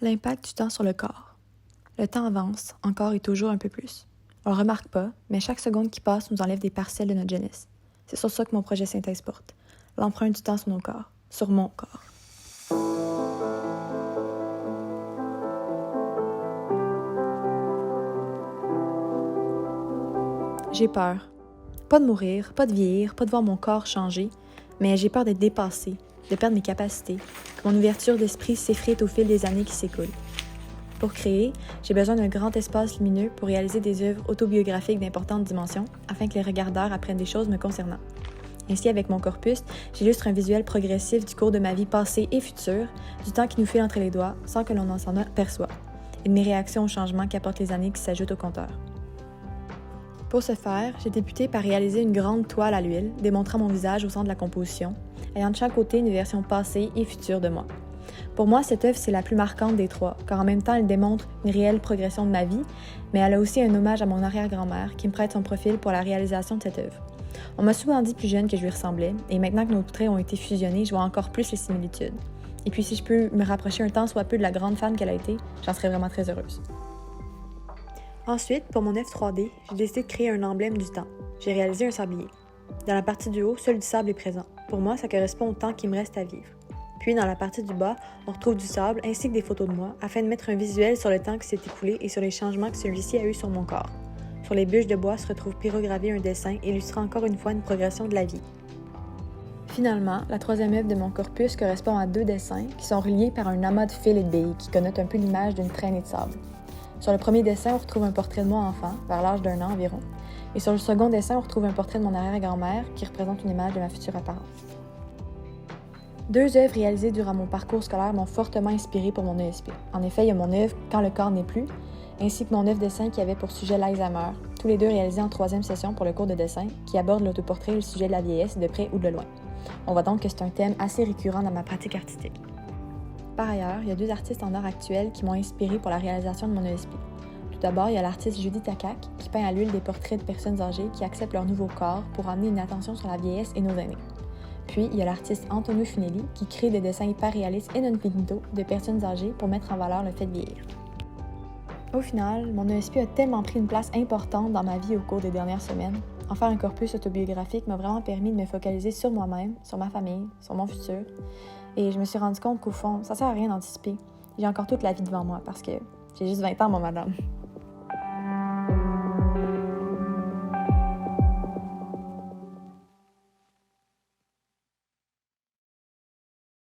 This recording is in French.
L'impact du temps sur le corps. Le temps avance, encore et toujours un peu plus. On le remarque pas, mais chaque seconde qui passe nous enlève des parcelles de notre jeunesse. C'est sur ça que mon projet Synthèse porte. L'empreinte du temps sur nos corps. Sur mon corps. J'ai peur. Pas de mourir, pas de vieillir, pas de voir mon corps changer, mais j'ai peur d'être dépassée, de perdre mes capacités, que mon ouverture d'esprit s'effrite au fil des années qui s'écoulent. Pour créer, j'ai besoin d'un grand espace lumineux pour réaliser des œuvres autobiographiques d'importantes dimensions afin que les regardeurs apprennent des choses me concernant. Ainsi, avec mon corpus, j'illustre un visuel progressif du cours de ma vie passée et future, du temps qui nous file entre les doigts sans que l'on s'en aperçoive, et de mes réactions aux changements qu'apportent les années qui s'ajoutent au compteur. Pour ce faire, j'ai débuté par réaliser une grande toile à l'huile, démontrant mon visage au centre de la composition, ayant de chaque côté une version passée et future de moi. Pour moi, cette œuvre, c'est la plus marquante des trois, car en même temps, elle démontre une réelle progression de ma vie, mais elle a aussi un hommage à mon arrière-grand-mère qui me prête son profil pour la réalisation de cette œuvre. On m'a souvent dit plus jeune que je lui ressemblais, et maintenant que nos traits ont été fusionnés, je vois encore plus les similitudes. Et puis si je peux me rapprocher un tant soit peu de la grande femme qu'elle a été, j'en serais vraiment très heureuse. Ensuite, pour mon œuvre 3D, j'ai décidé de créer un emblème du temps. J'ai réalisé un sablier. Dans la partie du haut, seul du sable est présent. Pour moi, ça correspond au temps qui me reste à vivre. Puis, dans la partie du bas, on retrouve du sable ainsi que des photos de moi, afin de mettre un visuel sur le temps qui s'est écoulé et sur les changements que celui-ci a eu sur mon corps. Sur les bûches de bois se retrouve pyrogravé un dessin illustrant encore une fois une progression de la vie. Finalement, la troisième œuvre de mon corpus correspond à 2 dessins qui sont reliés par un amas de fils et de billes qui connotent un peu l'image d'une traînée de sable. Sur le premier dessin, on retrouve un portrait de moi enfant, vers l'âge d'1 an environ. Et sur le second dessin, on retrouve un portrait de mon arrière-grand-mère qui représente une image de ma future apparence. 2 œuvres réalisées durant mon parcours scolaire m'ont fortement inspirée pour mon ESP. En effet, il y a mon œuvre « Quand le corps n'est plus », ainsi que mon œuvre dessin qui avait pour sujet l'Alzheimer, tous les deux réalisés en 3e session pour le cours de dessin, qui aborde l'autoportrait et le sujet de la vieillesse de près ou de loin. On voit donc que c'est un thème assez récurrent dans ma pratique artistique. Par ailleurs, il y a 2 artistes en art actuel qui m'ont inspirée pour la réalisation de mon ESP. Tout d'abord, il y a l'artiste Judith Akak qui peint à l'huile des portraits de personnes âgées qui acceptent leur nouveau corps pour amener une attention sur la vieillesse et nos aînés. Puis, il y a l'artiste Antonio Finelli qui crée des dessins hyper réalistes et non finito de personnes âgées pour mettre en valeur le fait de vieillir. Au final, mon ESP a tellement pris une place importante dans ma vie au cours des dernières semaines. En faire un corpus autobiographique m'a vraiment permis de me focaliser sur moi-même, sur ma famille, sur mon futur. Et je me suis rendu compte qu'au fond, ça sert à rien d'anticiper. J'ai encore toute la vie devant moi parce que j'ai juste 20 ans, moi, madame.